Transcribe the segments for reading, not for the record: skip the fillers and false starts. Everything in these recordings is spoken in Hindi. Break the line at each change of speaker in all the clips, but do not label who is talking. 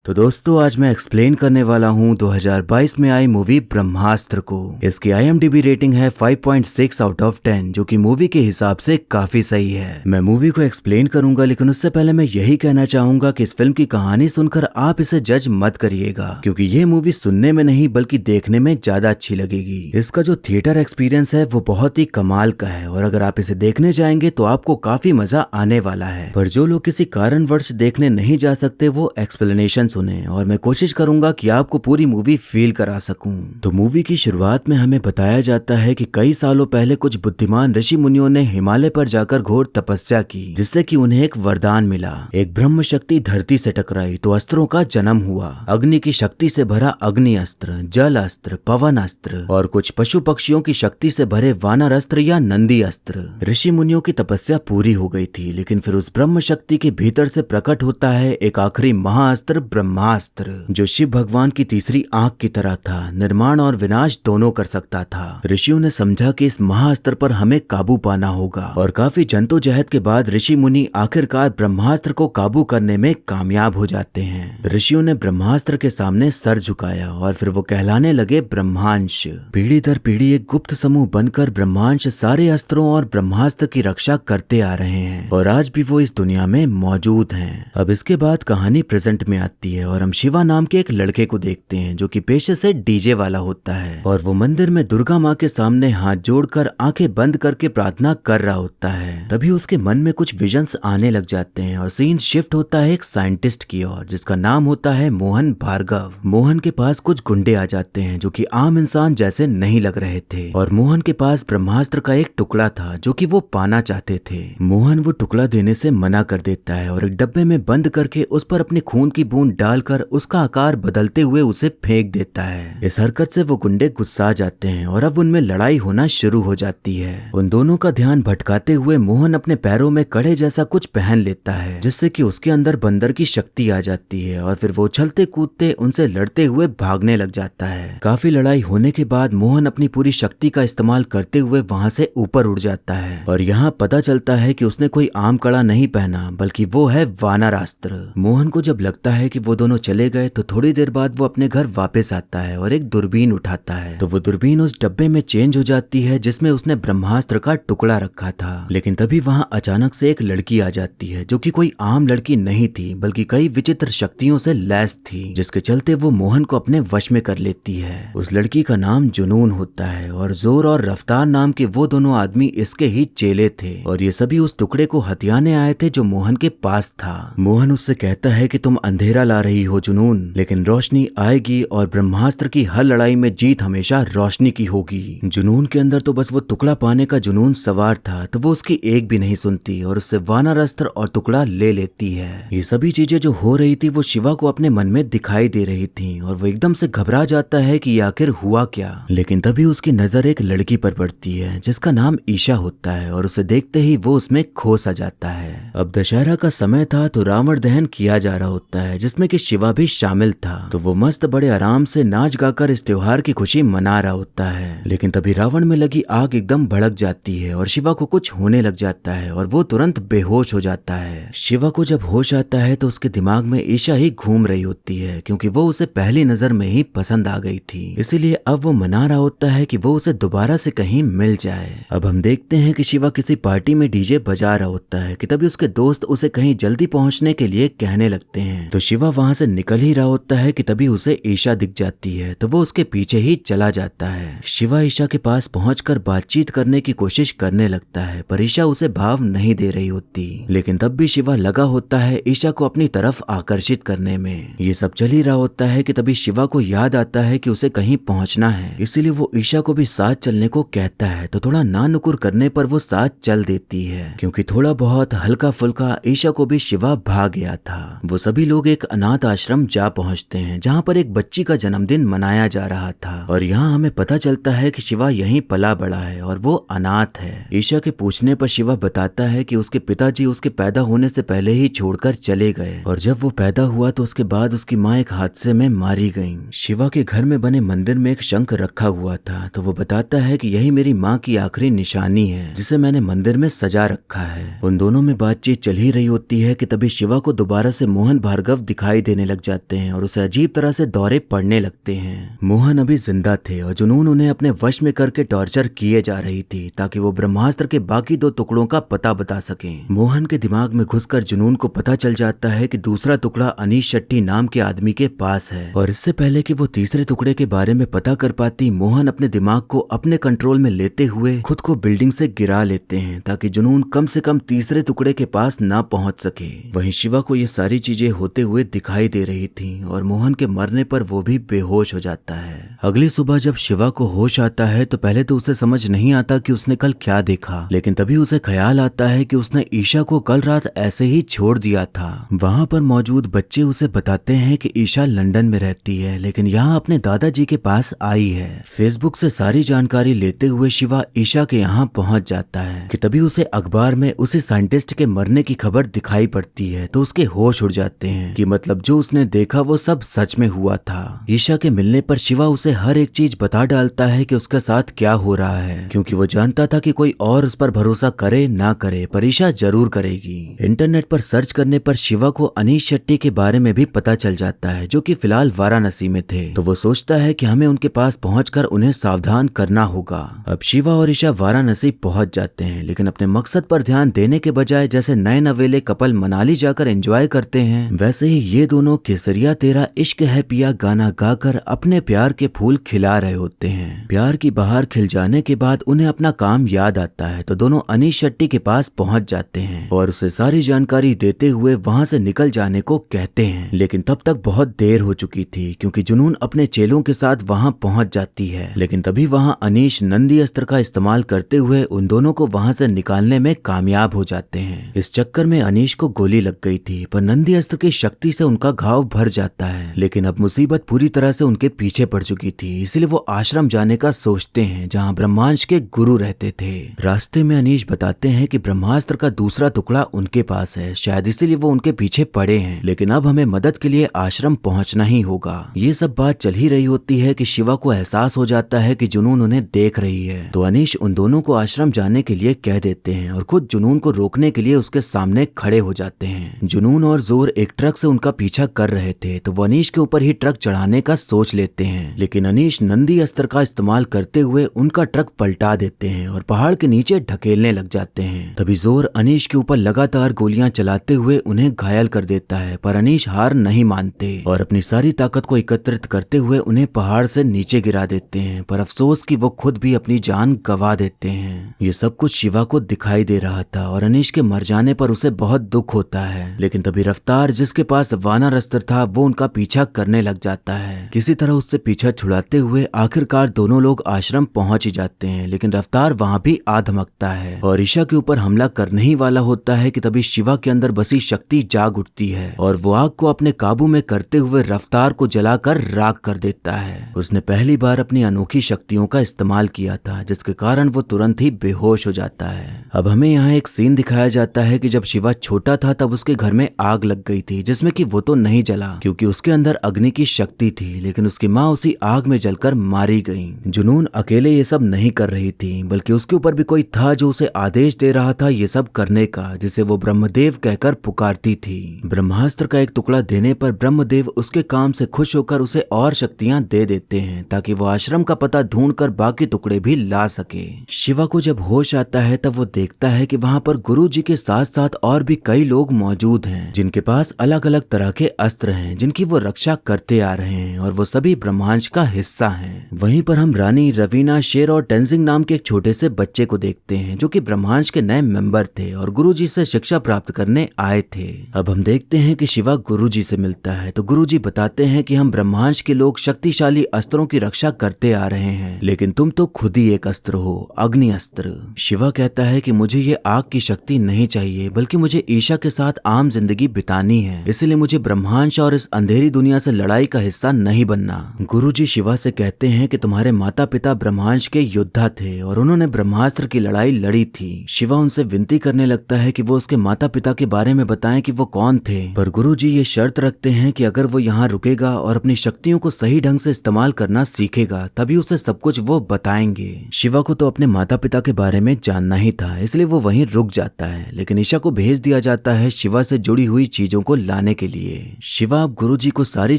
तो दोस्तों आज मैं एक्सप्लेन करने वाला हूँ 2022 में आई मूवी ब्रह्मास्त्र को। इसकी IMDb रेटिंग है 5.6 आउट ऑफ 10 जो कि मूवी के हिसाब से काफी सही है। मैं मूवी को एक्सप्लेन करूंगा, लेकिन उससे पहले मैं यही कहना चाहूंगा कि इस फिल्म की कहानी सुनकर आप इसे जज मत करिएगा, क्योंकि ये मूवी सुनने में नहीं बल्कि देखने में ज्यादा अच्छी लगेगी। इसका जो थिएटर एक्सपीरियंस है वो बहुत ही कमाल का है और अगर आप इसे देखने जाएंगे तो आपको काफी मजा आने वाला है। पर जो लोग किसी कारणवश देखने नहीं जा सकते वो एक्सप्लेनेशन सुने और मैं कोशिश करूंगा कि आपको पूरी मूवी फील करा सकूं। तो मूवी की शुरुआत में हमें बताया जाता है कि कई सालों पहले कुछ बुद्धिमान ऋषि मुनियों ने हिमालय पर जाकर घोर तपस्या की, जिससे कि उन्हें एक वरदान मिला। एक ब्रह्म शक्ति धरती से टकराई तो अस्त्रों का जन्म हुआ। अग्नि की शक्ति से भरा अग्नि अस्त्र, जल अस्त्र, पवन अस्त्र और कुछ पशु पक्षियों की शक्ति से भरे वानर अस्त्र या नंदी अस्त्र। ऋषि मुनियों की तपस्या पूरी हो गई थी, लेकिन फिर उस ब्रह्म शक्ति के भीतर से प्रकट होता है एक आखिरी महाअस्त्र, ब्रह्मास्त्र, जो शिव भगवान की तीसरी आंख की तरह था, निर्माण और विनाश दोनों कर सकता था। ऋषियों ने समझा कि इस महाअस्त्र पर हमें काबू पाना होगा और काफी जद्दोजहद के बाद ऋषि मुनि आखिरकार ब्रह्मास्त्र को काबू करने में कामयाब हो जाते हैं। ऋषियों ने ब्रह्मास्त्र के सामने सर झुकाया और फिर वो कहलाने लगे ब्रह्मांश। पीढ़ी दर पीढ़ी एक गुप्त समूह बनकर ब्रह्मांश सारे अस्त्रों और ब्रह्मास्त्र की रक्षा करते आ रहे हैं और आज भी वो इस दुनिया में मौजूद हैं। अब इसके बाद कहानी प्रेजेंट में आती है और हम शिवा नाम के एक लड़के को देखते हैं जो कि पेशे से डीजे वाला होता है और वो मंदिर में दुर्गा माँ के सामने हाथ जोड़कर आंखें बंद करके प्रार्थना कर रहा होता है। तभी उसके मन में कुछ विजन्स आने लग जाते हैं और सीन शिफ्ट होता है एक साइंटिस्ट की ओर जिसका नाम होता है मोहन भार्गव। मोहन के पास कुछ गुंडे आ जाते हैं जो कि आम इंसान जैसे नहीं लग रहे थे और मोहन के पास ब्रह्मास्त्र का एक टुकड़ा था जो कि वो पाना चाहते थे। मोहन वो टुकड़ा देने से मना कर देता है और एक डब्बे में बंद करके उस पर अपनी खून की बूंद डालकर उसका आकार बदलते हुए उसे फेंक देता है। इस हरकत से वो गुंडे गुस्सा जाते हैं और अब उनमें लड़ाई होना शुरू हो जाती है। उन दोनों का ध्यान भटकाते हुए मोहन अपने पैरों में कड़े जैसा कुछ पहन लेता है जिससे कि उसके अंदर बंदर की शक्ति आ जाती है और फिर वो उछलते कूदते उनसे लड़ते हुए भागने लग जाता है। काफी लड़ाई होने के बाद मोहन अपनी पूरी शक्ति का इस्तेमाल करते हुए वहां से ऊपर उड़ जाता है और यहाँ पता चलता है कि उसने कोई आम कड़ा नहीं पहना बल्कि वो है वानरास्त्र। मोहन को जब लगता है कि वो दोनों चले गए तो थोड़ी देर बाद वो अपने घर वापस आता है और एक दूरबीन उठाता है तो वो दूरबीन उस डब्बे में चेंज हो जाती है जिसमें उसने ब्रह्मास्त्र का टुकड़ा रखा था। लेकिन तभी वहां अचानक से एक लड़की आ जाती है जो कि कोई आम लड़की नहीं थी बल्कि कई विचित्र शक्तियों से लैस थी, जिसके चलते वो मोहन को अपने वश में कर लेती है। उस लड़की का नाम जुनून होता है और जोर और रफ्तार नाम के वो दोनों आदमी इसके ही चेले थे और ये सभी उस टुकड़े को हथियाने आए थे जो मोहन के पास था। मोहन उससे कहता है कि तुम अंधेरा ला रही हो जुनून, लेकिन रोशनी आएगी और ब्रह्मास्त्र की हर लड़ाई में जीत हमेशा रोशनी की होगी। जुनून के अंदर तो बस वो टुकड़ा पाने का जुनून सवार था तो वो उसकी एक भी नहीं सुनती और उससे वानर अस्त्र और टुकड़ा ले लेती है। ये सभी चीजें जो हो रही थी वो शिवा को अपने मन में दिखाई दे रही थी और वो एकदम से घबरा जाता है कि ये आखिर हुआ क्या। लेकिन तभी उसकी नजर एक लड़की पर पड़ती है जिसका नाम ईशा होता है और उसे देखते ही वो उसमें खो सा जाता है। अब दशहरा का समय था तो रावण दहन किया जा रहा होता है जिसमें कि शिवा भी शामिल था। तो वो मस्त बड़े आराम से नाच गाकर इस त्योहार की खुशी मना रहा होता है। लेकिन तभी रावण में लगी आग एकदम भड़क जाती है और शिवा को कुछ होने लग जाता है और वो तुरंत बेहोश हो जाता है। शिवा को जब होश आता है तो उसके दिमाग में ईशा ही घूम रही होती है क्योंकि वो उसे पहली नजर में ही पसंद आ गई थी, इसीलिए अब वो मना रहा होता है कि वो उसे दोबारा से कहीं मिल जाए। अब हम देखते हैं कि शिवा किसी पार्टी में डीजे बजा रहा होता है कि तभी उसके दोस्त उसे कहीं जल्दी पहुंचने के लिए कहने लगते हैं। तो शिवा वहां से निकल ही रहा होता है कि तभी उसे ईशा दिख जाती है तो वो उसके पीछे ही चला जाता है। शिवा ईशा के पास पहुंचकर बातचीत करने की कोशिश करने लगता है पर ईशा उसे भाव नहीं दे रही होती, लेकिन तब भी शिवा लगा होता है ईशा को अपनी तरफ आकर्षित करने में। ये सब चल ही रहा होता है कि तभी शिवा को याद आता है कि उसे कहीं पहुंचना है, इसीलिए वो ईशा को भी साथ चलने को कहता है तो थोड़ा ना नुकुर करने पर वो साथ चल देती है क्योंकि थोड़ा बहुत हल्का फुल्का ईशा को भी शिवा भाग गया था। वो सभी लोग एक अनाथ आश्रम जा पहुंचते हैं जहाँ पर एक बच्ची का जन्मदिन मनाया जा रहा था और यहाँ हमें पता चलता है कि शिवा यहीं पला बड़ा है और वो अनाथ है। ईशा के पूछने पर शिवा बताता है कि उसके पिताजी उसके पैदा होने से पहले ही छोड़कर चले गए और जब वो पैदा हुआ तो उसके बाद उसकी माँ एक हादसे में मारी गई। शिवा के घर में बने मंदिर में एक शंख रखा हुआ था तो वो बताता है कि यही मेरी माँ की आखिरी निशानी है जिसे मैंने मंदिर में सजा रखा है। उन दोनों में बातचीत चल ही रही होती है कि तभी शिवा को दोबारा से मोहन भार्गव दिखाई दिखाई देने लग जाते हैं और उसे अजीब तरह से दौरे पड़ने लगते हैं। मोहन अभी जिंदा थे और जुनून उन्हें अपने वश में करके टॉर्चर किए जा रही थी ताकि वो ब्रह्मास्त्र के बाकी 2 टुकड़ों का पता बता सके। मोहन के दिमाग में घुसकर जुनून को पता चल जाता है कि दूसरा टुकड़ा अनीश शेट्टी नाम के आदमी के पास है और इससे पहले कि वो तीसरे टुकड़े के बारे में पता कर पाती, मोहन अपने दिमाग को अपने कंट्रोल में लेते हुए खुद को बिल्डिंग से गिरा लेते हैं ताकि जुनून कम से कम तीसरे टुकड़े के पास ना पहुंच सके। वहीं शिवा को ये सारी चीजें होते हुए दिखाई दे रही थी और मोहन के मरने पर वो भी बेहोश हो जाता है। अगली सुबह जब शिवा को होश आता है तो पहले तो उसे समझ नहीं आता कि उसने कल क्या देखा, लेकिन तभी उसे ख्याल आता है कि उसने ईशा को कल रात ऐसे ही छोड़ दिया था। वहाँ पर मौजूद बच्चे उसे बताते हैं कि ईशा लंदन में रहती है लेकिन यहाँ अपने दादाजी के पास आई है। फेसबुक से सारी जानकारी लेते हुए शिवा ईशा के यहाँ पहुँच जाता है कि तभी उसे अखबार में उसी साइंटिस्ट के मरने की खबर दिखाई पड़ती है तो उसके होश उड़ जाते हैं कि मतलब जो उसने देखा वो सब सच में हुआ था। ईशा के मिलने पर शिवा उसे हर एक चीज बता डालता है कि उसके साथ क्या हो रहा है, क्योंकि वो जानता था कि कोई और उस पर भरोसा करे ना करे पर ईशा जरूर करेगी। इंटरनेट पर सर्च करने पर शिवा को अनीश शेट्टी के बारे में भी पता चल जाता है जो कि फिलहाल वाराणसी में थे। तो वो सोचता है कि हमें उनके पास पहुंचकर उन्हें सावधान करना होगा। अब शिवा और ईशा वाराणसी पहुंच जाते हैं लेकिन अपने मकसद पर ध्यान देने के बजाय जैसे नए नवेले कपल मनाली जाकर एंजॉय करते हैं वैसे ही ये दोनों केसरिया तेरा इश्क है पिया गाना गाकर अपने प्यार के फूल खिला रहे होते हैं। प्यार की बहार खिल जाने के बाद उन्हें अपना काम याद आता है तो दोनों अनीश शेट्टी के पास पहुंच जाते हैं और उसे सारी जानकारी देते हुए वहां से निकल जाने को कहते हैं। लेकिन तब तक बहुत देर हो चुकी थी क्योंकि जुनून अपने चेलों के साथ वहां पहुंच जाती है। लेकिन तभी वहां अनीश नंदी अस्त्र का इस्तेमाल करते हुए उन दोनों को वहां से निकालने में कामयाब हो जाते हैं। इस चक्कर में अनीश को गोली लग गई थी पर नंदी अस्त्र की शक्ति से उनका घाव भर जाता है। लेकिन अब मुसीबत पूरी तरह से उनके पीछे पड़ चुकी थी, इसलिए वो आश्रम जाने का सोचते हैं जहाँ ब्रह्मांश के गुरु रहते थे। रास्ते में अनीश बताते हैं कि ब्रह्मास्त्र का दूसरा टुकड़ा उनके पास है, शायद इसीलिए वो उनके पीछे पड़े हैं, लेकिन अब हमें मदद के लिए आश्रम पहुंचना ही होगा। ये सब बात चल ही रही होती है कि शिवा को एहसास हो जाता है कि जुनून उन्हें देख रही है तो अनीश उन दोनों को आश्रम जाने के लिए कह देते हैं और खुद जुनून को रोकने के लिए उसके सामने खड़े हो जाते हैं। जुनून और जोर एक ट्रक से उनका पीछा कर रहे थे तो वो अनीश के ऊपर ही ट्रक चढ़ाने का सोच लेते हैं, लेकिन अनीश नंदी अस्त्र का इस्तेमाल करते हुए उनका ट्रक पलटा देते हैं और पहाड़ के नीचे ढकेलने लग जाते हैं। तभी जोर अनीश के ऊपर लगातार गोलियां चलाते हुए उन्हें घायल कर देता है पर अनीश हार नहीं मानते और अपनी सारी ताकत को एकत्रित करते हुए उन्हें पहाड़ से नीचे गिरा देते हैं। पर अफसोस कि वो खुद भी अपनी जान गंवा देते हैं। ये सब कुछ शिवा को दिखाई दे रहा था और अनीश के मर जाने पर उसे बहुत दुख होता है। लेकिन तभी रफ्तार जिसके पास वानर अस्त्र था वो उनका पीछा करने लग जाता है। किसी तरह उससे पीछा छुड़ाते हुए आखिरकार दोनों लोग आश्रम पहुंच ही जाते हैं, लेकिन रफ्तार वहां भी आ धमकता है और ईशा के ऊपर हमला करने ही वाला होता है कि तभी शिवा के अंदर बसी शक्ति जाग उठती है और वो आग को अपने काबू में करते हुए रफ्तार को जलाकर राख कर देता है। उसने पहली बार अपनी अनोखी शक्तियों का इस्तेमाल किया था जिसके कारण वो तुरंत ही बेहोश हो जाता है। अब हमें यहाँ एक सीन दिखाया जाता है कि जब शिवा छोटा था तब उसके घर में आग लग गई थी जिसमें कि वो तो नहीं जला क्योंकि उसके अंदर अग्नि की शक्ति थी, लेकिन उसकी माँ उसी आग में जलकर मारी गई। जुनून अकेले ये सब नहीं कर रही थी बल्कि उसके ऊपर भी कोई था जो उसे आदेश दे रहा था ये सब करने का, जिसे वो ब्रह्मदेव कहकर पुकारती थी। ब्रह्मास्त्र का एक टुकड़ा देने पर ब्रह्मदेव उसके काम से खुश होकर उसे और शक्तियां दे देते हैं ताकि वो आश्रम का पता ढूंढकर बाकी टुकड़े भी ला सके। शिवा को जब होश आता है तब वो देखता है कि वहाँ पर गुरुजी के साथ साथ और भी कई लोग मौजूद हैं जिनके पास अलग अलग तरह के अस्त्र हैं जिनकी वो रक्षा करते आ रहे हैं और वो सभी ब्रह्मांश का हिस्सा हैं। वहीं पर हम रानी, रवीना, शेर और टेंजिंग नाम के एक छोटे से बच्चे को देखते हैं जो कि ब्रह्मांश के नए मेंबर थे और गुरुजी से शिक्षा प्राप्त करने आए थे। अब हम देखते हैं कि शिवा गुरुजी से मिलता है तो गुरुजी बताते हैं कि हम ब्रह्मांश के लोग शक्तिशाली अस्त्रों की रक्षा करते आ रहे हैं, लेकिन तुम तो खुद ही एक अस्त्र हो, अग्नि अस्त्र। शिवा कहता है कि मुझे ये आग की शक्ति नहीं चाहिए बल्कि मुझे ईशा के साथ आम जिंदगी बितानी है, इसलिए मुझे ब्रह्मांश और इस अंधेरी दुनिया से लड़ाई का हिस्सा नहीं बनना। गुरुजी शिवा से कहते हैं कि तुम्हारे माता पिता ब्रह्मांश के योद्धा थे और उन्होंने ब्रह्मास्त्र की लड़ाई लड़ी थी। शिवा उनसे विनती करने लगता है कि वो उसके माता पिता के बारे में बताएं कि वो कौन थे, पर गुरुजी ये शर्त रखते हैं कि अगर वो यहाँ रुकेगा और अपनी शक्तियों को सही ढंग से इस्तेमाल करना सीखेगा तभी उसे सब कुछ वो बताएंगे। शिवा को तो अपने माता पिता के बारे में जानना ही था, इसलिए वो वहीं रुक जाता है, लेकिन ईशा को भेज दिया जाता है शिवा से जुड़ी हुई चीजों को लाने के लिए। लिए। शिवा अब गुरुजी को सारी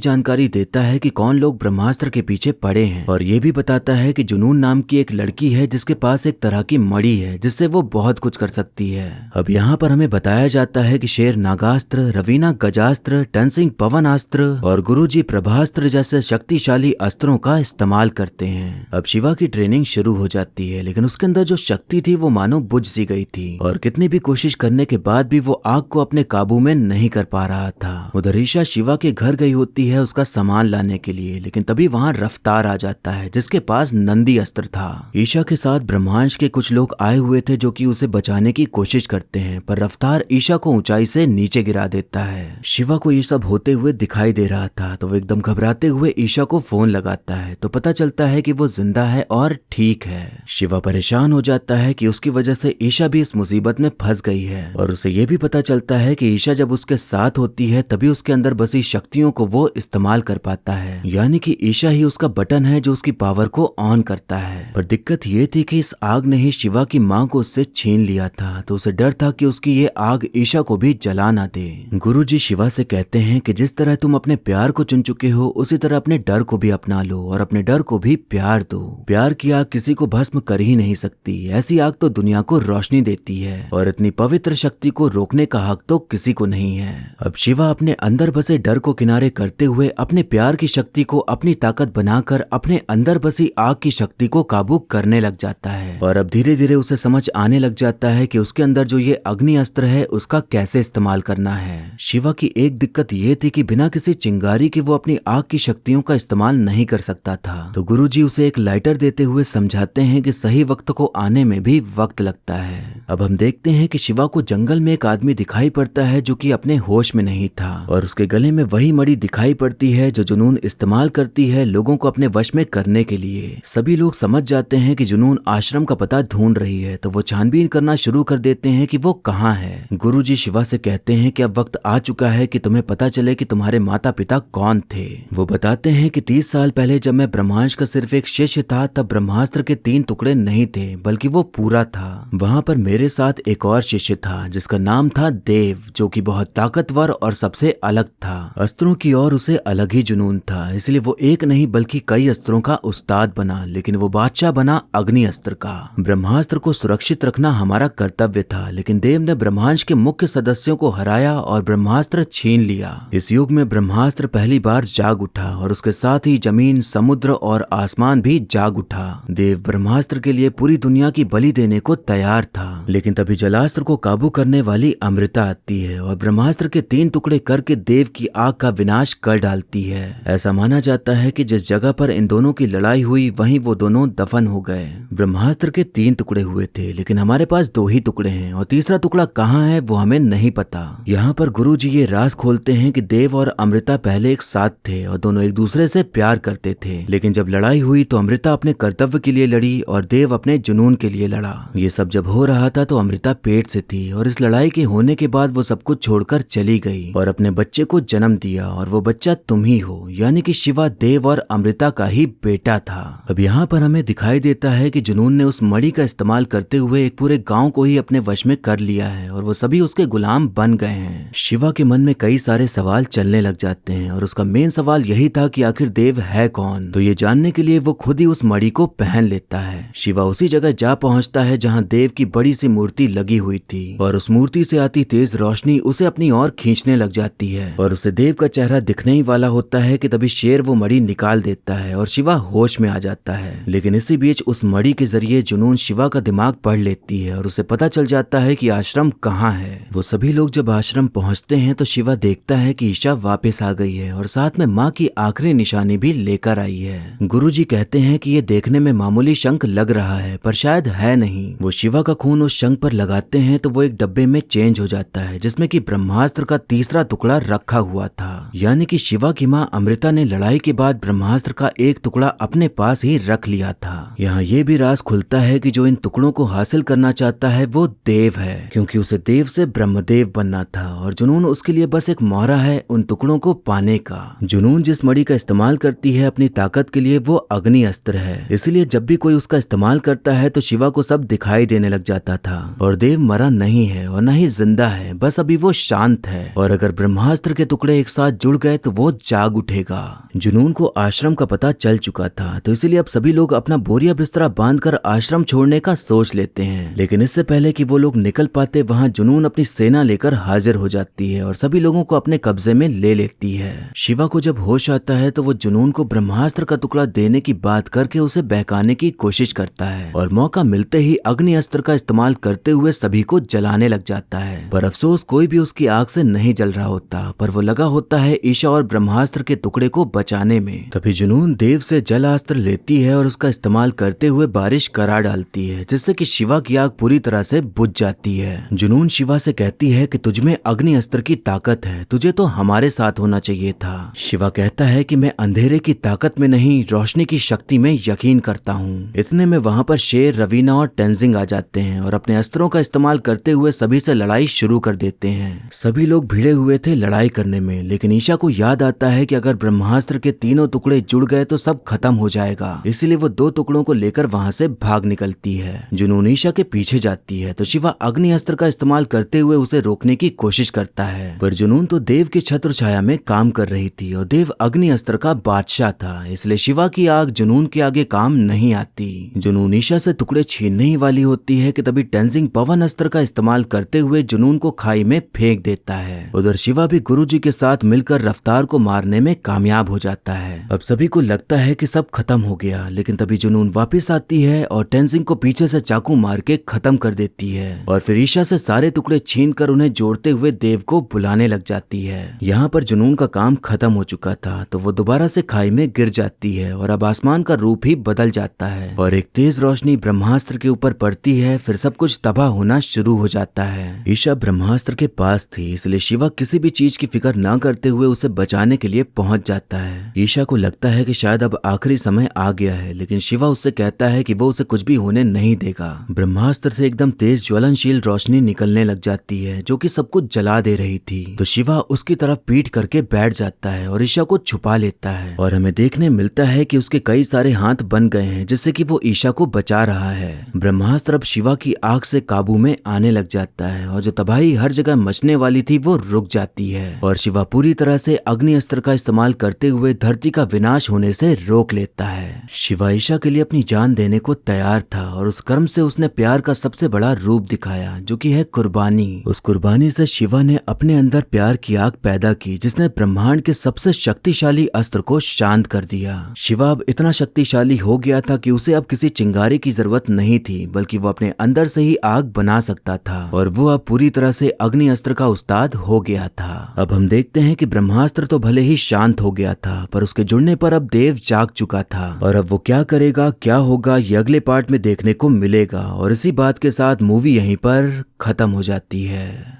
जानकारी देता है कि कौन लोग ब्रह्मास्त्र के पीछे पड़े हैं और ये भी बताता है कि जुनून नाम की एक लड़की है जिसके पास एक तरह की मणि है जिससे वो बहुत कुछ कर सकती है। अब यहाँ पर हमें बताया जाता है कि शेर नागास्त्र, रवीना गजास्त्र, टनसिंह पवनास्त्र और गुरुजी प्रभास्त्र जैसे शक्तिशाली अस्त्रों का इस्तेमाल करते हैं। अब शिवा की ट्रेनिंग शुरू हो जाती है, लेकिन उसके अंदर जो शक्ति थी वो मानो बुझ सी गई थी और कितनी भी कोशिश करने के बाद भी वो आग को अपने काबू में नहीं कर पा रहा था। उधर ईशा शिवा के घर गई होती है उसका सामान लाने के लिए, लेकिन तभी वहाँ रफ्तार आ जाता है जिसके पास नंदी अस्त्र था। ईशा के साथ ब्रह्मांश के कुछ लोग आए हुए थे जो कि उसे बचाने की कोशिश करते हैं, पर रफ्तार ईशा को ऊंचाई से नीचे गिरा देता है। शिवा को ये सब होते हुए दिखाई दे रहा था तो वो एकदम घबराते हुए ईशा को फोन लगाता है तो पता चलता है कि वो जिंदा है और ठीक है। शिवा परेशान हो जाता है कि उसकी वजह से ईशा भी इस मुसीबत में फंस गई है और उसे ये भी पता चलता है कि ईशा जब उसके साथ होती है तभी उसके अंदर बसी शक्तियों को वो इस्तेमाल कर पाता है, यानी कि ईशा ही उसका बटन है जो उसकी पावर को ऑन करता है। पर दिक्कत ये थी कि इस आग ने ही शिवा की माँ को उससे छीन लिया था, तो उसे डर था कि उसकी ये आग ईशा को भी जला ना दे। गुरुजी शिवा से कहते हैं कि जिस तरह तुम अपने प्यार को चुन चुके हो उसी तरह अपने डर को भी अपना लो और अपने डर को भी प्यार दो। प्यार की आग किसी को भस्म कर ही नहीं सकती, ऐसी आग तो दुनिया को रोशनी देती है और इतनी पवित्र शक्ति को रोकने का हक तो किसी को नहीं है। अब शिवा अपने अंदर बसे डर को किनारे करते हुए अपने प्यार की शक्ति को अपनी ताकत बनाकर अपने अंदर बसी आग की शक्ति को काबू करने लग जाता है और अब धीरे धीरे उसे समझ आने लग जाता है कि उसके अंदर जो ये अग्नि अस्त्र है उसका कैसे इस्तेमाल करना है। शिवा की एक दिक्कत ये थी कि बिना किसी चिंगारी के वो अपनी आग की शक्तियों का इस्तेमाल नहीं कर सकता था, तो गुरुजी उसे एक लाइटर देते हुए समझाते हैं कि सही वक्त को आने में भी वक्त लगता है। अब हम देखते हैं कि शिवा को जंगल में एक आदमी दिखाई पड़ता है जो कि अपने होश में नहीं था और उसके गले में वही मणि दिखाई पड़ती है जो जुनून इस्तेमाल करती है लोगों को अपने वश में करने के लिए। सभी लोग समझ जाते हैं कि जुनून आश्रम का पता ढूंढ रही है, तो वो छानबीन करना शुरू कर देते हैं कि वो कहाँ है। गुरुजी शिवा से कहते हैं कि अब वक्त आ चुका है कि तुम्हें पता चले कि तुम्हारे माता पिता कौन थे। वो बताते हैं कि 30 साल पहले जब मैं ब्रह्मांश का सिर्फ एक शिष्य था तब ब्रह्मास्त्र के 3 टुकड़े नहीं थे बल्कि वो पूरा था। वहाँ पर मेरे साथ एक और शिष्य था जिसका नाम था देव, जो कि बहुत ताकतवर और सबसे अलग था। अस्त्रों की ओर उसे अलग ही जुनून था, इसलिए वो एक नहीं बल्कि कई अस्त्रों का उस्ताद बना, लेकिन वो बादशाह बना अग्नि अस्त्र का। ब्रह्मास्त्र को सुरक्षित रखना हमारा कर्तव्य था, लेकिन देव ने ब्रह्मांश के मुख्य सदस्यों को हराया और ब्रह्मास्त्र छीन लिया। इस युग में ब्रह्मास्त्र पहली बार जाग उठा और उसके साथ ही जमीन, समुद्र और आसमान भी जाग उठा। देव ब्रह्मास्त्र के लिए पूरी दुनिया की बलि देने को तैयार था, लेकिन तभी जलास्त्र को काबू करने वाली अमृता आती है और ब्रह्मास्त्र के 3 टुकड़े करके देव की आग का विनाश कर डालती है। ऐसा माना जाता है कि जिस जगह पर इन दोनों की लड़ाई हुई वहीं वो दोनों दफन हो गए। ब्रह्मास्त्र के 3 टुकड़े हुए थे, लेकिन हमारे पास 2 ही टुकड़े हैं और तीसरा टुकड़ा कहाँ है वो हमें नहीं पता। यहाँ पर गुरुजी ये राज खोलते हैं कि देव और अमृता पहले एक साथ थे और दोनों एक दूसरे से प्यार करते थे, लेकिन जब लड़ाई हुई तो अमृता अपने कर्तव्य के लिए लड़ी और देव अपने जुनून के लिए लड़ा। ये सब जब हो रहा था तो अमृता पेट से थी और इस लड़ाई के होने के बाद वो सब कुछ छोड़कर चली गई और अपने बच्चे को जन्म दिया और वो बच्चा तुम ही हो, यानी कि शिवा देव और अमृता का ही बेटा था। अब यहाँ पर हमें दिखाई देता है कि जुनून ने उस मणि का इस्तेमाल करते हुए एक पूरे गांव को ही अपने वश में कर लिया है और वो सभी उसके गुलाम बन गए हैं। शिवा के मन में कई सारे सवाल चलने लग जाते हैं और उसका मेन सवाल यही था कि आखिर देव है कौन, तो ये जानने के लिए वो खुद ही उस मणि को पहन लेता है। शिवा उसी जगह जा पहुंचता है जहां देव की बड़ी सी मूर्ति लगी हुई थी और उस मूर्ति से आती तेज रोशनी उसे अपनी ओर खींचने लग जाती है और उसे देव का चेहरा दिखने ही वाला होता है कि तभी शेर वो मणि निकाल देता है और शिवा होश में आ जाता है। लेकिन इसी बीच उस मणि के जरिए जुनून शिवा का दिमाग पढ़ लेती है और उसे पता चल जाता है कि आश्रम कहाँ है। वो सभी लोग जब आश्रम पहुंचते हैं तो शिवा देखता है कि ईशा वापस आ गई है और साथ में माँ की आखिरी निशानी भी लेकर आई है। गुरुजी कहते हैं कि ये देखने में मामूली शंख लग रहा है पर शायद है नहीं। वो शिवा का खून उस शंख पर लगाते हैं तो वो एक डब्बे में चेंज हो जाता है जिसमें कि ब्रह्मास्त्र का तीसरा टुकड़ा रखा हुआ था, यानी कि शिवा की माँ अमृता ने लड़ाई के बाद ब्रह्मास्त्र का एक टुकड़ा अपने पास ही रख लिया था। यहाँ ये भी राज खुलता है कि जो इन टुकड़ों को हासिल करना चाहता है वो देव है, क्योंकि उसे देव से ब्रह्मदेव बनना था और जुनून उसके लिए बस एक मोहरा है उन टुकड़ों को पाने का। जुनून जिस मणि का इस्तेमाल करती है अपनी ताकत के लिए वो अग्नि अस्त्र है, इसलिए जब भी कोई उसका इस्तेमाल करता है तो शिवा को सब दिखाई देने लग जाता था और देव मरा नहीं है और न ही जिंदा है, बस अभी वो शांत है। और अगर ब्रह्मास्त्र के टुकड़े एक साथ जुड़ गए तो वो जाग उठेगा। जुनून को आश्रम का पता चल चुका था, तो इसीलिए अब सभी लोग अपना बोरिया बिस्तरा बांधकर आश्रम छोड़ने का सोच लेते हैं। लेकिन इससे पहले कि वो लोग निकल पाते, वहाँ जुनून अपनी सेना लेकर हाजिर हो जाती है और सभी लोगों को अपने कब्जे में ले लेती है। शिवा को जब होश आता है तो वो जुनून को ब्रह्मास्त्र का टुकड़ा देने की बात करके उसे बहकाने की कोशिश करता है और मौका मिलते ही अग्नि अस्त्र का इस्तेमाल करते हुए सभी को जलाने लग जाता है। पर अफसोस कोई भी उसकी आग से नहीं जल रहा होता, पर वो लगा होता है ईशा और ब्रह्मास्त्र के टुकड़े को बचाने में। तभी जुनून देव से जलास्त्र लेती है और उसका इस्तेमाल करते हुए बारिश करा डालती है, जिससे कि शिवा की आग पूरी तरह से बुझ जाती है। जुनून शिवा से कहती है कि तुझमें अग्नि अस्त्र की ताकत है, तुझे तो हमारे साथ होना चाहिए था। शिवा कहता है कि मैं अंधेरे की ताकत में नहीं, रोशनी की शक्ति में यकीन करता हूँ। इतने में वहाँ पर शेर, रवीना और टेंजिंग आ जाते हैं और अपने अस्त्रों का इस्तेमाल करते हुए सभी से लड़ाई शुरू कर देते हैं। सभी लोग भिड़े हुए थे लड़ाई करने में, लेकिन ईशा को याद आता है कि अगर ब्रह्मास्त्र के तीनों टुकड़े जुड़ गए तो सब खत्म हो जाएगा। इसीलिए वो दो टुकड़ों को लेकर वहाँ से भाग निकलती है। जुनून ईशा के पीछे जाती है तो शिवा अग्नि अस्त्र का इस्तेमाल करते हुए उसे रोकने की कोशिश करता है, पर जुनून तो देव की छत्र छाया में काम कर रही थी और देव अग्नि अस्त्र का बादशाह था, इसलिए शिवा की आग जुनून के आगे काम नहीं आती। जुनून ईशा से टुकड़े छीनने ही वाली होती है कि तभी टेंजिंग पवन अस्त्र का इस्तेमाल करते हुए जुनून को खाई में फेंक देता है। उधर शिवा भी गुरुजी के साथ मिलकर रफ्तार को मारने में कामयाब हो जाता है। अब सभी को लगता है कि सब खत्म हो गया, लेकिन तभी जुनून वापस आती है और टेंजिंग को पीछे से चाकू मार के खत्म कर देती है और फिर ईशा से सारे टुकड़े छीन कर उन्हें जोड़ते हुए देव को बुलाने लग जाती है। यहाँ पर जुनून का काम खत्म हो चुका था, तो वो दोबारा से खाई में गिर जाती है और अब आसमान का रूप ही बदल जाता है और एक तेज रोशनी ब्रह्मास्त्र के ऊपर पड़ती है। फिर सब कुछ तबाह होना शुरू हो जाता है। ईशा ब्रह्मास्त्र के पास थी, इसलिए शिवा किसी भी चीज की फिक्र न करते हुए उसे बचाने के लिए पहुंच जाता है। ईशा को लगता है कि शायद अब आखिरी समय आ गया है, लेकिन शिवा उससे कहता है कि वो उसे कुछ भी होने नहीं देगा। ब्रह्मास्त्र से एकदम तेज ज्वलनशील रोशनी निकलने लग जाती है जो कि सब कुछ जला दे रही थी, तो शिवा उसकी तरफ पीठ करके बैठ जाता है और ईशा को छुपा लेता है और हमें देखने मिलता है कि उसके कई सारे हाथ बन गए हैं जिससे कि वो ईशा को बचा रहा है। ब्रह्मास्त्र अब शिवा की आग से काबू में आने लग जाता है और जो तबाही हर जगह मचने वाली थी वो रुक जाती है और शिवा पूरी तरह से अग्नि अस्त्र का इस्तेमाल करते हुए धरती का विनाश होने से रोक लेता है। शिवा ईशा के लिए अपनी जान देने को तैयार था और उस कर्म से उसने प्यार का सबसे बड़ा रूप दिखाया, जो कि है कुर्बानी। उस कुर्बानी से शिवा ने अपने अंदर प्यार की आग पैदा की, जिसने ब्रह्मांड के सबसे शक्तिशाली अस्त्र को शांत कर दिया। शिवा अब इतना शक्तिशाली हो गया था कि उसे अब किसी चिंगारी की जरूरत नहीं थी, बल्कि वो अपने अंदर से ही आग बना सकता था और वो अब पूरी तरह से अग्नि अस्त्र का उस्ताद हो गया था। अब हम देखते हैं कि ब्रह्मास्त्र तो भले ही शांत हो गया था, पर उसके जुड़ने पर अब देव जाग चुका था और अब वो क्या करेगा, क्या होगा, ये अगले पार्ट में देखने को मिलेगा। और इसी बात के साथ मूवी यहीं पर खत्म हो जाती है।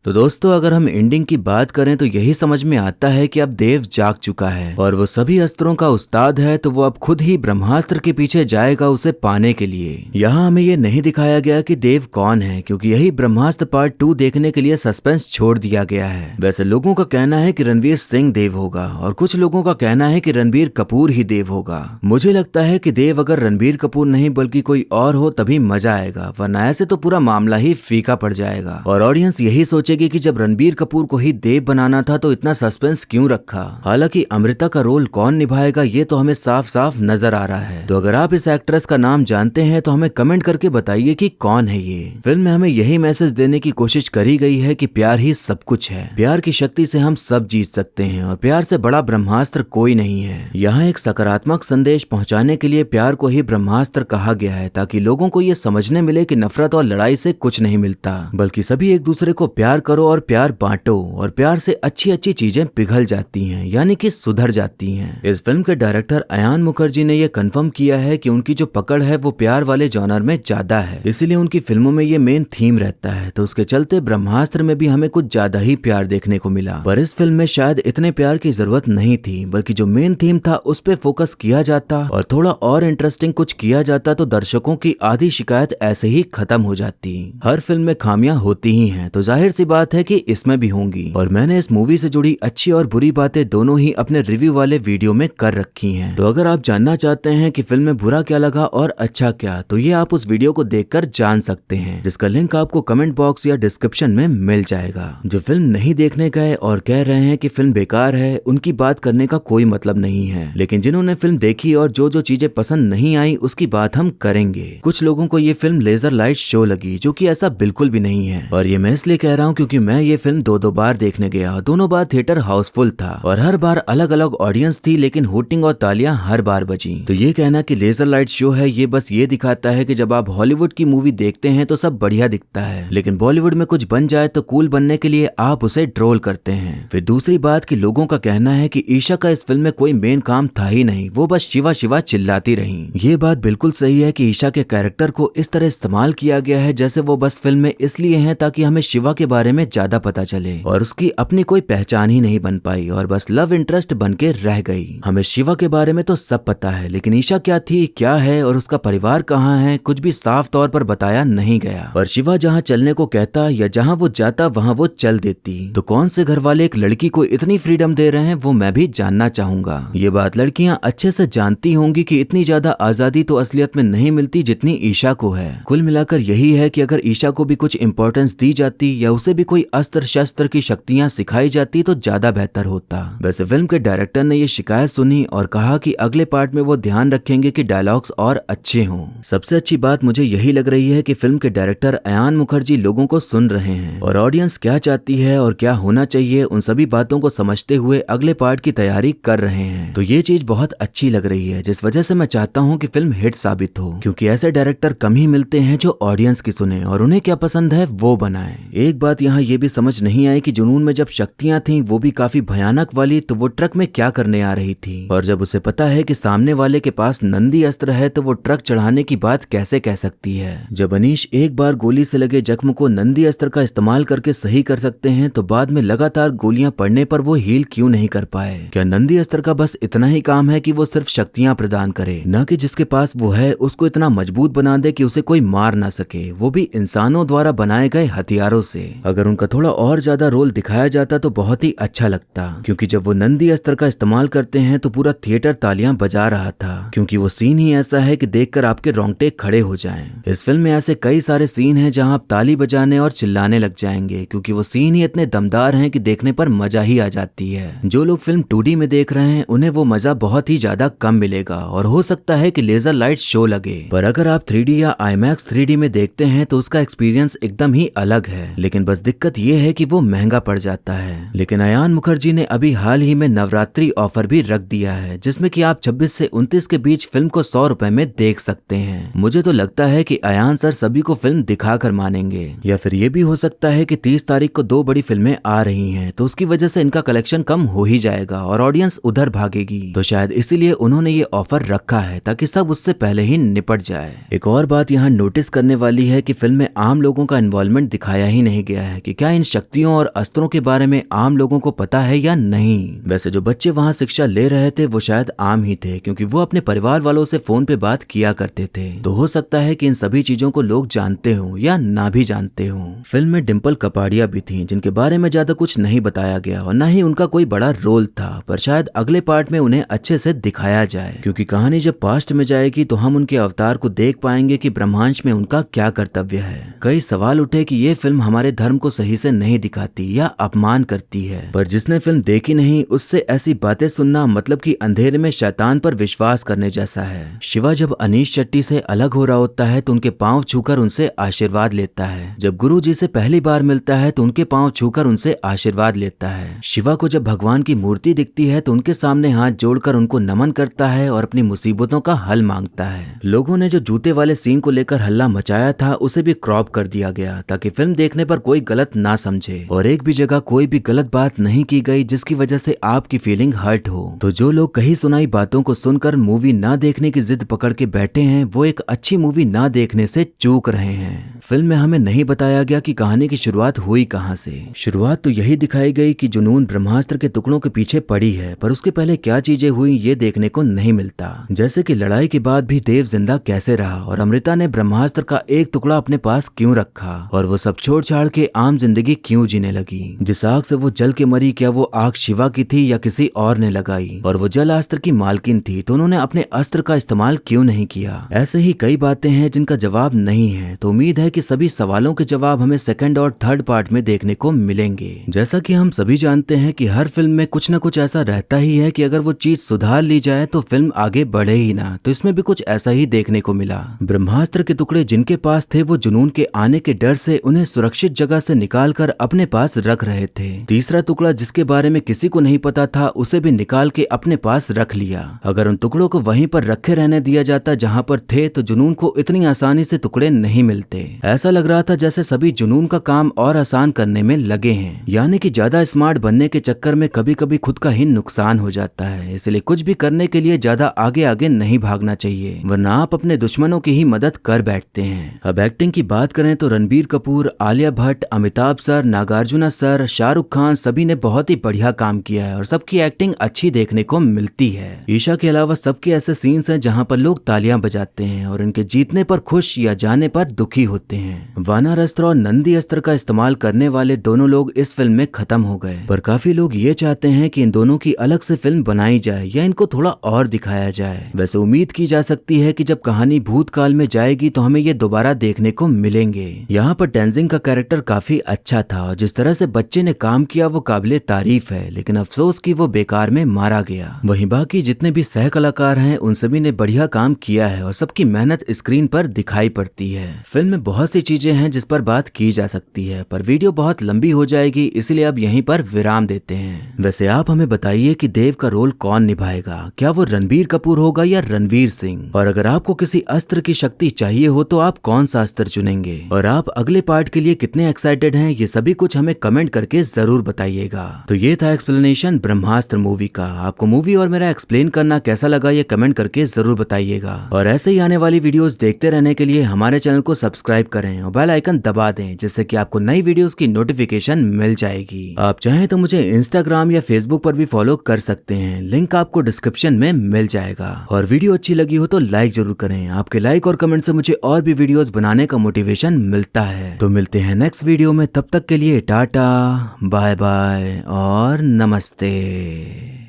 तो दोस्तों, अगर हम एंडिंग की बात करें तो यही समझ में आता है कि अब देव जाग चुका है और वो सभी अस्त्रों का उस्ताद है, तो वो अब खुद ही ब्रह्मास्त्र के पीछे जाएगा उसे पाने के लिए। यहाँ हमें ये नहीं दिखाया गया कि देव कौन है, क्योंकि यही ब्रह्मास्त्र पार्ट 2 देखने के लिए सस्पेंस छोड़ दिया गया है। वैसे लोगों का कहना है कि रणवीर सिंह देव होगा और कुछ लोगों का कहना है कि रणबीर कपूर ही देव होगा। मुझे लगता है कि देव अगर रणबीर कपूर नहीं बल्कि कोई और हो तभी मजा आएगा, वरना ऐसे तो पूरा मामला ही फीका पड़ जाएगा और ऑडियंस यही सोचे कि जब रणबीर कपूर को ही देव बनाना था तो इतना सस्पेंस क्यों रखा। हालांकि अमृता का रोल कौन निभाएगा ये तो हमें साफ साफ नजर आ रहा है। तो अगर आप इस एक्ट्रेस का नाम जानते हैं तो हमें कमेंट करके बताइए कि कौन है ये। फिल्म में हमें यही मैसेज देने की कोशिश करी गई है कि प्यार ही सब कुछ है, प्यार की शक्ति से हम सब जीत सकते हैं और प्यार से बड़ा ब्रह्मास्त्र कोई नहीं है। यहाँ एक सकारात्मक संदेश पहुँचाने के लिए प्यार को ही ब्रह्मास्त्र कहा गया है, ताकि लोगों को ये समझने मिले कि नफरत और लड़ाई से कुछ नहीं मिलता, बल्कि सभी एक दूसरे को प्यार करो और प्यार बांटो और प्यार से अच्छी अच्छी चीजें पिघल जाती हैं, यानी कि सुधर जाती हैं। इस फिल्म के डायरेक्टर अयान मुखर्जी ने यह कंफर्म किया है कि उनकी जो पकड़ है वो प्यार वाले जॉनर में ज्यादा है, इसीलिए उनकी फिल्मों में ये मेन थीम रहता है। तो उसके चलते ब्रह्मास्त्र में भी हमें कुछ ज्यादा ही प्यार देखने को मिला, पर इस फिल्म में शायद इतने प्यार की जरूरत नहीं थी, बल्कि जो मेन थीम था उस पे फोकस किया जाता और थोड़ा और इंटरेस्टिंग कुछ किया जाता तो दर्शकों की आधी शिकायत ऐसे ही खत्म हो जाती। हर फिल्म में खामियां होती ही हैं, तो जाहिर सी बात है कि इसमें भी होंगी। और मैंने इस मूवी से जुड़ी अच्छी और बुरी बातें दोनों ही अपने रिव्यू वाले वीडियो में कर रखी हैं। तो अगर आप जानना चाहते हैं कि फिल्म में बुरा क्या लगा और अच्छा क्या, तो ये आप उस वीडियो को देखकर जान सकते हैं, जिसका लिंक आपको कमेंट बॉक्स या डिस्क्रिप्शन में मिल जाएगा। जो फिल्म नहीं देखने गए और कह रहे हैं कि फिल्म बेकार है, उनकी बात करने का कोई मतलब नहीं है, लेकिन जिन्होंने फिल्म देखी और जो जो चीजें पसंद नहीं आई उसकी बात हम करेंगे। कुछ लोगों को ये फिल्म लेजर लाइट शो लगी, जो कि ऐसा बिल्कुल भी नहीं है। और ये मैं इसलिए कह रहा हूँ क्योंकि मैं ये फिल्म दो बार देखने गया। दोनों बार थिएटर हाउसफुल था और हर बार अलग अलग ऑडियंस थी, लेकिन हूटिंग और तालियां हर बार बजी। तो ये कहना कि लेजर लाइट शो है, ये बस ये दिखाता है कि जब आप हॉलीवुड की मूवी देखते हैं तो सब बढ़िया दिखता है, लेकिन बॉलीवुड में कुछ बन जाए तो कूल बनने के लिए आप उसे ट्रोल करते हैं। फिर दूसरी बात कि लोगों का कहना है कि ईशा का इस फिल्म में कोई मेन काम था ही नहीं, वो बस शिवा शिवा चिल्लाती रही। ये बात बिल्कुल सही है कि ईशा के कैरेक्टर को इस तरह इस्तेमाल किया गया है जैसे वो बस फिल्म में इसलिए है ताकि हमें शिवा के बारे में ज्यादा पता चले, और उसकी अपनी कोई पहचान ही नहीं बन पाई और बस लव इंटरेस्ट बन के रह गई। हमें शिवा के बारे में तो सब पता है, लेकिन ईशा क्या थी, क्या है और उसका परिवार कहाँ है, कुछ भी साफ तौर पर बताया नहीं गया। और शिवा जहाँ चलने को कहता या जहाँ वो जाता वहाँ वो चल देती। तो कौन से घर वाले एक लड़की को इतनी फ्रीडम दे रहे हैं, वो मैं भी जानना चाहूंगा। ये बात लड़कियां अच्छे से जानती होंगी कि इतनी ज्यादा आजादी तो असलियत में नहीं मिलती जितनी ईशा को है। कुल मिलाकर यही है कि अगर ईशा को भी कुछ इंपॉर्टेंस दी जाती या उसे भी कोई अस्त्र शस्त्र की शक्तियां सिखाई जाती तो ज्यादा बेहतर होता। वैसे फिल्म के डायरेक्टर ने ये शिकायत सुनी और कहा कि अगले पार्ट में वो ध्यान रखेंगे कि डायलॉग्स और अच्छे हों। सबसे अच्छी बात मुझे यही लग रही है कि फिल्म के डायरेक्टर अयान मुखर्जी लोगों को सुन रहे हैं और ऑडियंस क्या चाहती है और क्या होना चाहिए उन सभी बातों को समझते हुए अगले पार्ट की तैयारी कर रहे हैं। तो ये चीज बहुत अच्छी लग रही है, जिस वजह से मैं चाहता हूँ कि फिल्म हिट साबित हो, क्योंकि ऐसे डायरेक्टर कम ही मिलते हैं जो ऑडियंस की सुने और उन्हें क्या पसंद है वो बनाए। एक बात यहाँ ये भी समझ नहीं आई कि जुनून में जब शक्तियां थीं वो भी काफी भयानक वाली, तो वो ट्रक में क्या करने आ रही थी, और जब उसे पता है कि सामने वाले के पास नंदी अस्त्र है तो वो ट्रक चढ़ाने की बात कैसे कह सकती है। जब अनीश एक बार गोली से लगे जख्म को नंदी अस्त्र का इस्तेमाल करके सही कर सकते हैं, तो बाद में लगातार गोलियां पड़ने पर वो हील क्यों नहीं कर पाए? क्या नंदी अस्त्र का बस इतना ही काम है कि वो सिर्फ शक्तियां प्रदान करे, न कि जिसके पास वो है उसको इतना मजबूत बना दे कि उसे कोई मार ना सके, वो भी इंसानों द्वारा बनाए गए हथियारों से? अगर उनका थोड़ा और ज्यादा रोल दिखाया जाता तो बहुत ही अच्छा लगता, क्योंकि जब वो नंदी अस्त्र का इस्तेमाल करते हैं तो पूरा थिएटर तालियां बजा रहा था, क्योंकि वो सीन ही ऐसा है कि देखकर आपके रोंगटे खड़े हो जाएं। इस फिल्म में ऐसे कई सारे सीन हैं जहां आप ताली बजाने और चिल्लाने लग जाएंगे, क्योंकि वो सीन ही इतने दमदार हैं कि देखने पर मजा ही आ जाती है। जो लोग फिल्म 2D में देख रहे हैं उन्हें वो मजा बहुत ही ज्यादा कम मिलेगा और हो सकता है कि लेजर लाइट शो लगे, पर अगर आप 3D या IMAX 3D में देखते हैं तो उसका एक्सपीरियंस एकदम ही अलग है। लेकिन बस दिक्कत ये है कि वो महंगा पड़ जाता है। लेकिन अयान मुखर्जी ने अभी हाल ही में नवरात्रि ऑफर भी रख दिया है, जिसमें कि आप 26 से 29 के बीच फिल्म को 100 रुपए में देख सकते हैं। मुझे तो लगता है कि अयान सर सभी को फिल्म दिखा कर मानेंगे, या फिर ये भी हो सकता है कि 30 तारीख को 2 बड़ी फिल्में आ रही हैं, तो उसकी वजह से इनका कलेक्शन कम हो ही जाएगा और ऑडियंस उधर भागेगी। तो शायद इसीलिए उन्होंने ये ऑफर रखा है ताकि सब उससे पहले ही निपट जाए। एक और बात यहाँ नोटिस करने वाली है कि फिल्म में आम लोगों का इन्वॉल्वमेंट दिखाया ही नहीं गया है कि क्या इन शक्तियों और अस्त्रों के बारे में आम लोगों को पता है या नहीं। वैसे जो बच्चे वहाँ शिक्षा ले रहे थे वो शायद आम ही थे, क्योंकि वो अपने परिवार वालों से फोन पे बात किया करते थे। तो हो सकता है कि इन सभी चीजों को लोग जानते हो या ना भी जानते हो। फिल्म में डिम्पल कपाड़िया भी थी, जिनके बारे में ज्यादा कुछ नहीं बताया गया और न ही उनका कोई बड़ा रोल था, पर शायद अगले पार्ट में उन्हें अच्छे से दिखाया जाए, क्योंकि कहानी जब पास्ट में जाएगी तो हम उनके अवतार को देख पाएंगे कि ब्रह्मांश में उनका क्या कर्तव्य है। कई सवाल उठे कि ये फिल्म हमारे धर्म को सही से नहीं दिखाती या अपमान करती है, पर जिसने फिल्म देखी नहीं उससे ऐसी बातें सुनना मतलब कि अंधेरे में शैतान पर विश्वास करने जैसा है। शिवा जब अनीश शेट्टी से अलग हो रहा होता है तो उनके पांव छूकर उनसे आशीर्वाद लेता है। जब गुरु जी से पहली बार मिलता है तो उनके पांव छूकर उनसे आशीर्वाद लेता है। शिवा को जब भगवान की मूर्ति दिखती है तो उनके सामने हाथ जोड़कर उनको नमन करता है और अपनी मुसीबतों का हल मांगता है। लोगों ने जो जूते वाले सीन को लेकर हल्ला मचाया था उसे भी क्रॉप कर दिया गया ताकि फिल्म देखने पर कोई गलत ना समझे, और एक भी जगह कोई भी गलत बात नहीं की गई जिसकी वजह से आपकी फीलिंग हर्ट हो। तो जो लोग कही सुनाई बातों को सुनकर मूवी ना देखने की जिद पकड़ के बैठे हैं वो एक अच्छी मूवी ना देखने से चूक रहे हैं। फिल्म में हमें नहीं बताया गया कि कहानी की शुरुआत हुई कहां से। शुरुआत तो यही दिखाई गई कि जुनून ब्रह्मास्त्र के टुकड़ों के पीछे पड़ी है, पर उसके पहले क्या चीजें हुई ये देखने को नहीं मिलता। जैसे कि लड़ाई के बाद भी देव जिंदा कैसे रहा और अमृता ने ब्रह्मास्त्र का एक टुकड़ा अपने पास क्यों रखा, और वो सब छोड़ छाड़ के आम जिंदगी क्यों जीने लगी। जिस आग से वो जल के मरी, क्या वो आग शिवा की थी या किसी और ने लगाई, और वो जल अस्त्र की मालकिन थी तो उन्होंने अपने अस्त्र का इस्तेमाल क्यों नहीं किया। ऐसे ही कई बातें हैं जिनका जवाब नहीं है। तो उम्मीद है कि सभी सवालों के जवाब हमें सेकंड और थर्ड पार्ट में देखने को मिलेंगे। जैसा कि हम सभी जानते हैं कि हर फिल्म में कुछ न कुछ ऐसा रहता ही है कि अगर वो चीज सुधार ली जाए तो फिल्म आगे बढ़े ही ना। तो इसमें भी कुछ ऐसा ही देखने को मिला। ब्रह्मास्त्र के टुकड़े जिनके पास थे वो जुनून के आने के डर से उन्हें सुरक्षित जगह से निकालकर अपने पास रख रहे थे। तीसरा टुकड़ा जिसके बारे में किसी को नहीं पता था उसे भी निकाल के अपने पास रख लिया। अगर उन टुकड़ों को वहीं पर रखे रहने दिया जाता जहां पर थे तो जुनून को इतनी आसानी से टुकड़े नहीं मिलते। ऐसा लग रहा था जैसे सभी जुनून का काम और आसान करने में लगे हैं, यानी कि ज्यादा स्मार्ट बनने के चक्कर में कभी कभी खुद का ही नुकसान हो जाता है। इसलिए कुछ भी करने के लिए ज्यादा आगे आगे नहीं भागना चाहिए, वरना आप अपने दुश्मनों की ही मदद कर बैठते हैं। अब एक्टिंग की बात करें तो रणबीर कपूर, आलिया भट्ट, अमिताभ सर, नागार्जुना सर, शाहरुख खान सभी ने बहुत ही बढ़िया काम किया है और सबकी एक्टिंग अच्छी देखने को मिलती है। ईशा के अलावा सबके ऐसे सीन्स हैं जहां पर लोग तालियां बजाते हैं और इनके जीतने पर खुश या जाने पर दुखी होते हैं। वानर अस्त्र और नंदी अस्त्र का इस्तेमाल करने वाले दोनों लोग इस फिल्म में खत्म हो गए, पर काफी लोग ये चाहते हैं कि इन दोनों की अलग से फिल्म बनाई जाए या इनको थोड़ा और दिखाया जाए। वैसे उम्मीद की जा सकती है कि जब कहानी भूतकाल में जाएगी तो हमें ये दोबारा देखने को मिलेंगे। यहाँ पर टेंजिंग का कैरेक्टर काफी अच्छा था और जिस तरह से बच्चे ने काम किया वो काबिले तारीफ है, लेकिन अफसोस कि वो बेकार में मारा गया। वहीं बाकी जितने भी सह कलाकार हैं उन सभी ने बढ़िया काम किया है और सबकी मेहनत स्क्रीन पर दिखाई पड़ती है। फिल्म में बहुत सी चीजें हैं जिस पर बात की जा सकती है, पर वीडियो बहुत लंबी हो जाएगी इसलिए अब यहीं पर विराम देते हैं। वैसे आप हमें बताइए कि देव का रोल कौन निभाएगा, क्या वो रणबीर कपूर होगा या रणवीर सिंह। और अगर आपको किसी अस्त्र की शक्ति चाहिए हो तो आप कौन सा अस्त्र चुनेंगे, और आप अगले पार्ट के लिए कितने एक्साइटेड हैं, ये सभी कुछ हमें कमेंट करके जरूर बताइएगा। तो ये था एक्सप्लेनेशन ब्रह्मास्त्र मूवी का। आपको मूवी और मेरा एक्सप्लेन करना कैसा लगा ये कमेंट करके जरूर बताइएगा। और ऐसे ही आने वाली वीडियोस देखते रहने के लिए हमारे चैनल को सब्सक्राइब करें और बेल आइकन दबा दें, जिससे कि आपको नई वीडियोस की नोटिफिकेशन मिल जाएगी। आप चाहें तो मुझे इंस्टाग्राम या फेसबुक पर भी फॉलो कर सकते हैं, लिंक आपको डिस्क्रिप्शन में मिल जाएगा। और वीडियो अच्छी लगी हो तो लाइक जरूर करें, आपके लाइक और कमेंट से मुझे और भी वीडियोस बनाने का मोटिवेशन मिलता है। तो मिलते हैं नेक्स्ट वीडियो में, तब तक के लिए टाटा, बाय बाय और नमस्ते।